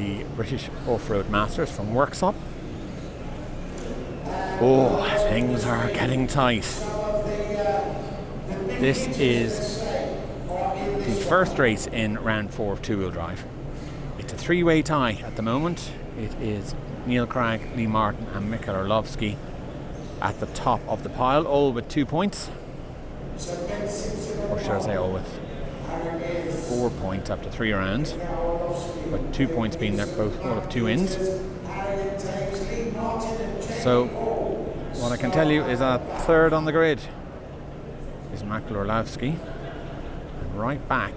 the British Offroad Masters from Worksop. Oh, things are getting tight. This is the first race in round 4 of two-wheel drive. It's a three-way tie at the moment. It is Neil Cragg, Lee Martin and Michael Orlowski at the top of the pile, all with 2 points. Or should I say all with 4 points after 3 rounds, but 2 points being they're both all of 2 wins. So what I can tell you is that third on the grid is Michael Orlowski, and right back,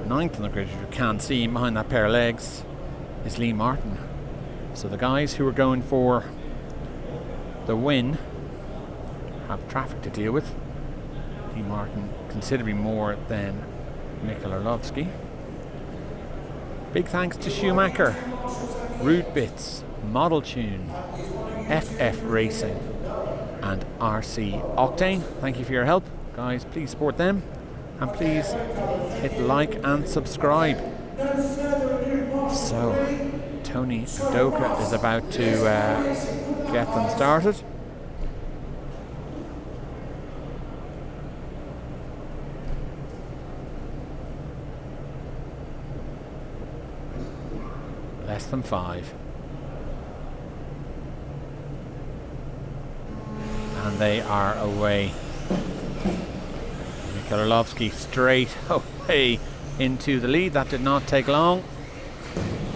ninth on the grid, as you can see behind that pair of legs, is Lee Martin. So the guys who are going for the win have traffic to deal with. Lee Martin considerably more than Michael Orlowski. Big thanks to Schumacher, Root Bits, Model Tune, FF Racing and RC Octane. Thank you for your help. Guys, please support them and please hit like and subscribe. So Tony Doka is about to get them started. Less than 5. And they are away. Michael Orlowski straight away into the lead. That did not take long.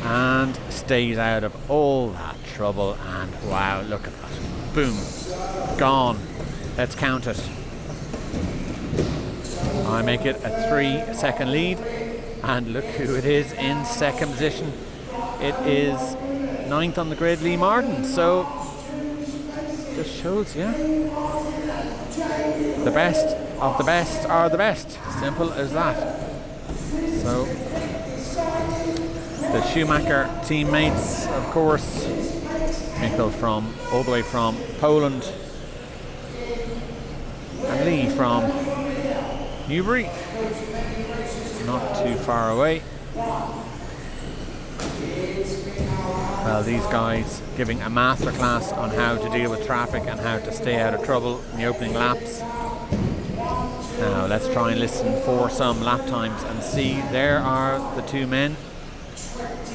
And stays out of all that trouble. And wow, look at that. Boom. Gone. Let's count it. I make it a 3-second lead. And look who it is in second position. It is 9th on the grid, Lee Martin. So just shows you the best of the best are the best. Simple as that. So the Schumacher teammates, of course, Michael from all the way from Poland and Lee from Newbury, not too far away. Well, these guys giving a masterclass on how to deal with traffic and how to stay out of trouble in the opening laps. Now let's try and listen for some lap times and see. There are the two men.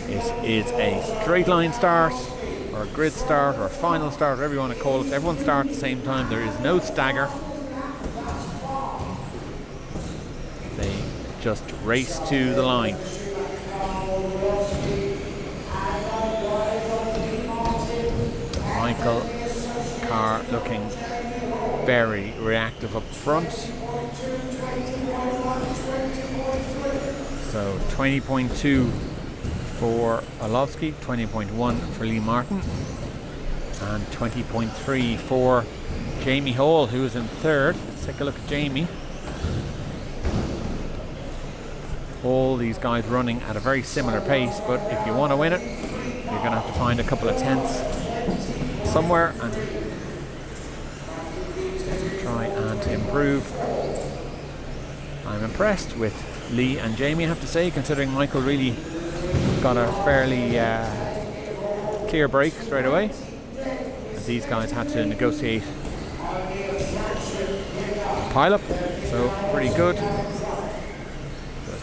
It is a straight line start or a grid start or a final start, whatever you want to call it. Everyone starts at the same time. There is no stagger. They just race to the line. Michael car looking very reactive up front. So 20.2 for Orlowski, 20.1 for Lee Martin, and 20.3 for Jamie Hall, who is in third. Let's take a look at Jamie. All these guys running at a very similar pace, but if you want to win it, you're going to have to find a couple of tenths somewhere and try and improve. I'm impressed with Lee and Jamie, I have to say, considering Michael really got a fairly clear break straight away. And these guys had to negotiate a pile-up, so pretty good. But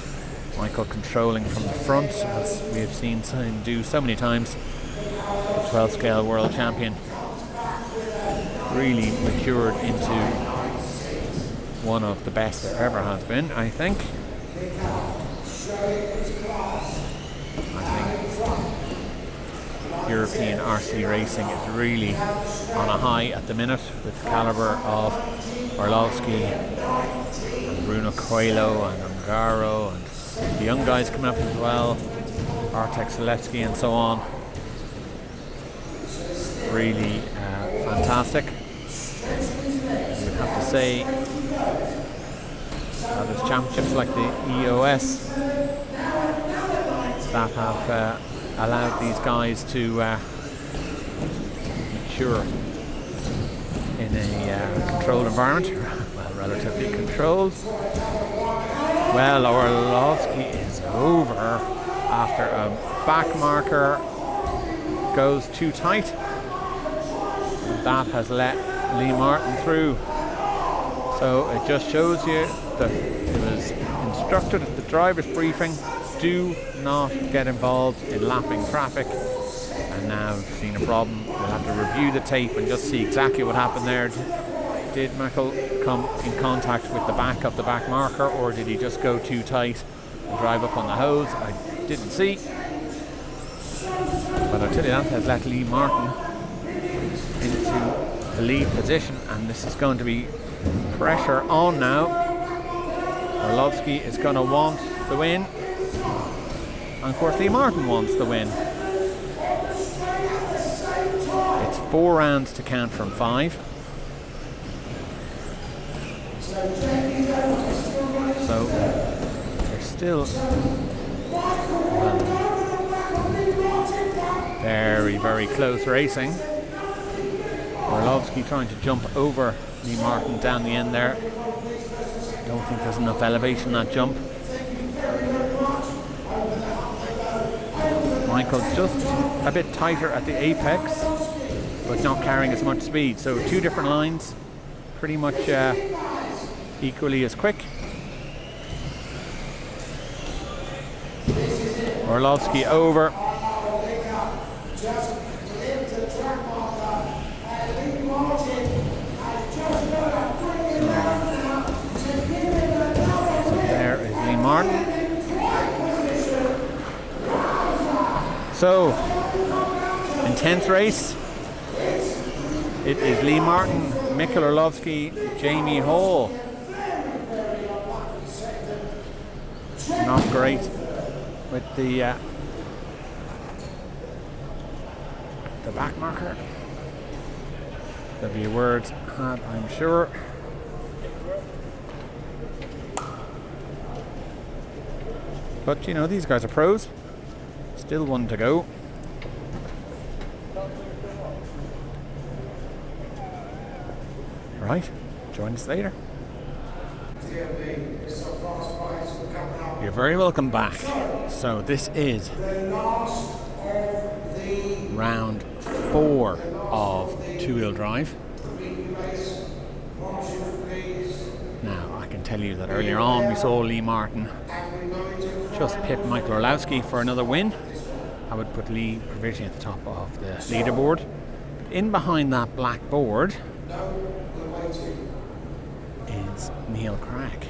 Michael controlling from the front, as we have seen him do so many times. The 12 scale world champion really matured into one of the best there ever has been, I think. European RC racing is really on a high at the minute with the caliber of Orlowski and Bruno Coelho and Ungaro and the young guys coming up as well, Artek Selewski and so on. Really fantastic. You would have to say there's championships like the EOS that have allowed these guys to mature in a controlled environment. Well, relatively controlled. Well, Orlowski is over after a back marker goes too tight. That has let Lee Martin through. So it just shows you that it was instructed at the driver's briefing, do not get involved in lapping traffic. And now we've seen a problem. We'll have to review the tape and just see exactly what happened there. Did Michael come in contact with the back of the back marker, or did he just go too tight and drive up on the hose? I didn't see. But I tell you, that has let Lee Martin into the lead position, and this is going to be pressure on now. Orlowski is going to want the win, and of course Lee Martin wants the win. It's 4 rounds to count from 5. So there's still very, very close racing. Orlowski trying to jump over Lee Martin down the end there. Don't think there's enough elevation in that jump. Michael just a bit tighter at the apex, but not carrying as much speed. So 2 different lines, pretty much equally as quick. Orlowski over. So there is Lee Martin. So, intense race. It is Lee Martin, Michael Orlowski, Jamie Hall. Not great with the back marker. There'll be a word had, I'm sure. But you know, these guys are pros. Still 1 to go. Right, join us later. You're very welcome back. So this is round 4 of 2-wheel drive. Now I can tell you that earlier on we saw Lee Martin just pip Michael Orlowski for another win. I would put Lee provisionally at the top of the leaderboard. In behind that black board is Neil Cragg.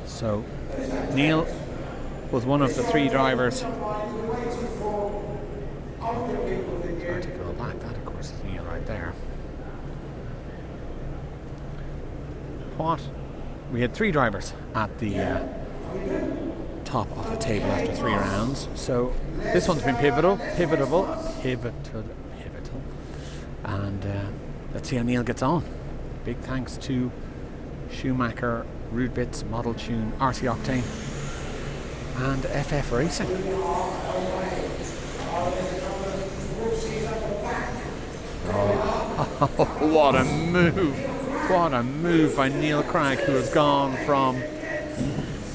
So Neil was one of the 3 drivers. Hard to go back. That of course is Neil right there. We had 3 drivers at the top of the table after 3 rounds. So this one's been pivotal. And let's see how Neil gets on. Big thanks to Schumacher, Rude Bits, Model Tune, RC Octane and FF Racing. Oh, what a move! What a move by Neil Cragg, who has gone from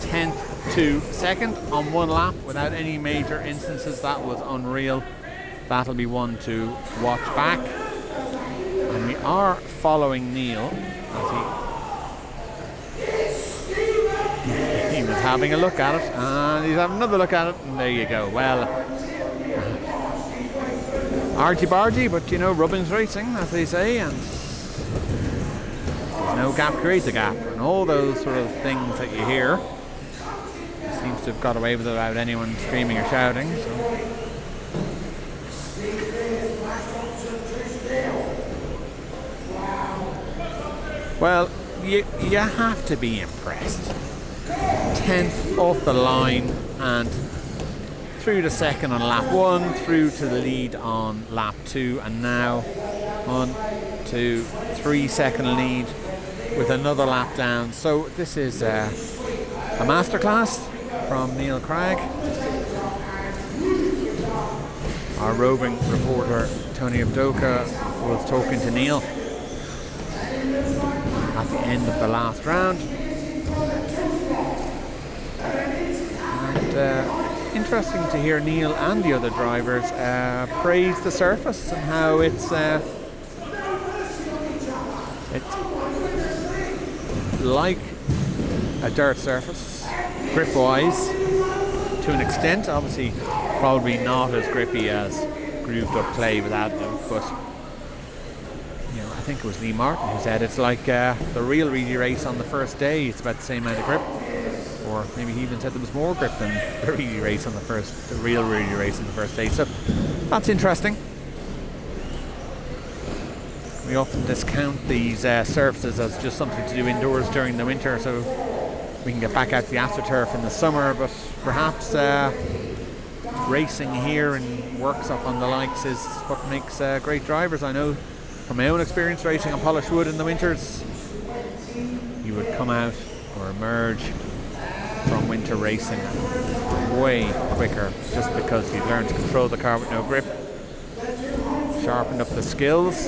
10th to 2nd on 1 lap without any major instances. That was unreal. That'll be one to watch back. And we are following Neil as he was having a look at it, and he's having another look at it, and there you go. Well, argy-bargy, but you know, rubbing's racing, as they say, and there's no gap creates a gap, and all those sort of things that you hear. He seems to have got away with it without anyone screaming or shouting. So. Well, you have to be impressed. 10th off the line and through to 2nd on lap 1, through to the lead on lap 2, and now 1, 2, 3 second lead with another lap down. So this is a masterclass from Neil Cragg. Our roving reporter Tony Avdoka was talking to Neil at the end of the last round. interesting to hear Neil and the other drivers praise the surface and how it's like a dirt surface, grip-wise, to an extent. Obviously, probably not as grippy as grooved-up clay with additive, but you know, I think it was Lee Martin who said it's like the real really race on the first day. It's about the same amount of grip, or maybe he even said there was more grip than the really race on the real really race on the first day. So that's interesting. We often discount these surfaces as just something to do indoors during the winter, so we can get back out to the AstroTurf in the summer, but perhaps racing here in Worksop and the likes is what makes great drivers. I know from my own experience racing on polished wood in the winters, you would come out or emerge from winter racing way quicker just because you learned to control the car with no grip, sharpened up the skills.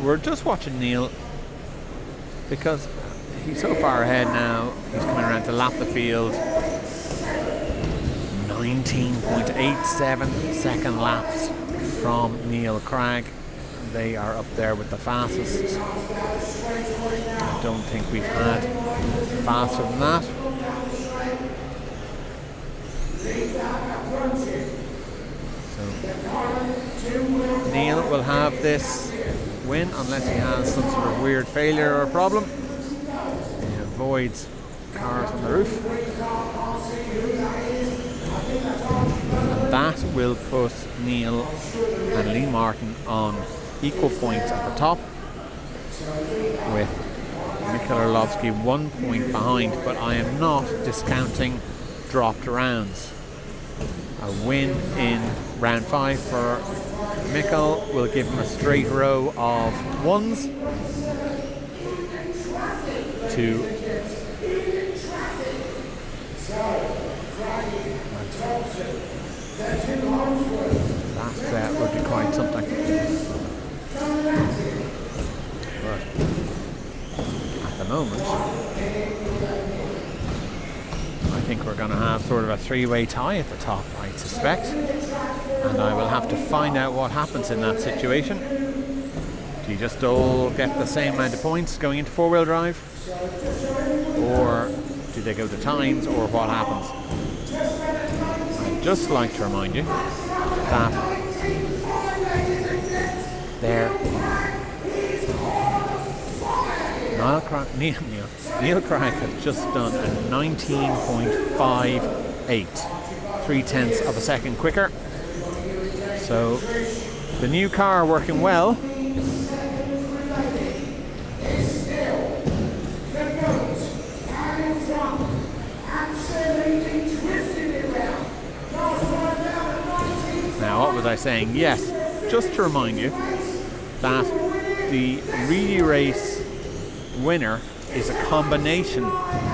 We're just watching Neil because he's so far ahead now. He's coming around to lap the field. 19.87 second laps from Neil Cragg. They are up there with the fastest. I don't think we've had faster than that. So Neil will have this win unless he has some sort of weird failure or problem. He avoids cars on the roof. And that will put Neil and Lee Martin on equal points at the top, with Michael Orlowski 1 point behind, but I am not discounting dropped rounds. A win in round 5 for Mikkel will give him a straight row of ones to that would be quite something. But at the moment, I think we're going to have sort of a three-way tie at the top, I suspect. And I will have to find out what happens in that situation. Do you just all get the same amount of points going into four-wheel drive? Or do they go to times, or what happens? I'd just like to remind you that there Neil Cragg has just done a 19.58, 3/10 of a second quicker. So the new car working well. Now, what was I saying? Yes, just to remind you that the Really Race winner is a combination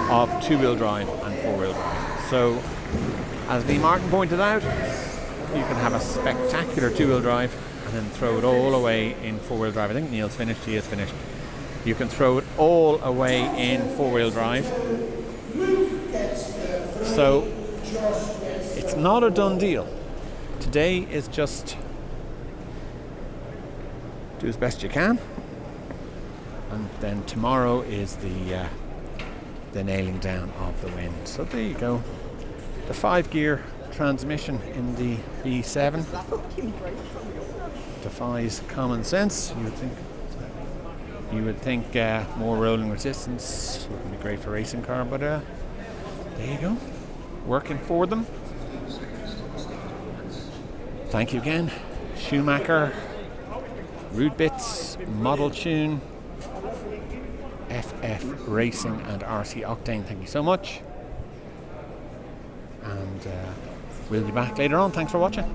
of two-wheel drive and four-wheel drive. So, as Lee Martin pointed out, you can have a spectacular two-wheel drive and then throw it all away in four-wheel drive. I think Neil's finished, he is finished. You can throw it all away in four-wheel drive. So, it's not a done deal. Today is just do as best you can, and then tomorrow is the nailing down of the win. So there you go. The 5-gear transmission in the B7 defies common sense. You would think more rolling resistance would be great for a racing car, but there you go, working for them. Thank you again, Schumacher, Rude Bits, Model Tune, FF Racing and RC Octane. Thank you so much, and we'll be back later on. Thanks for watching.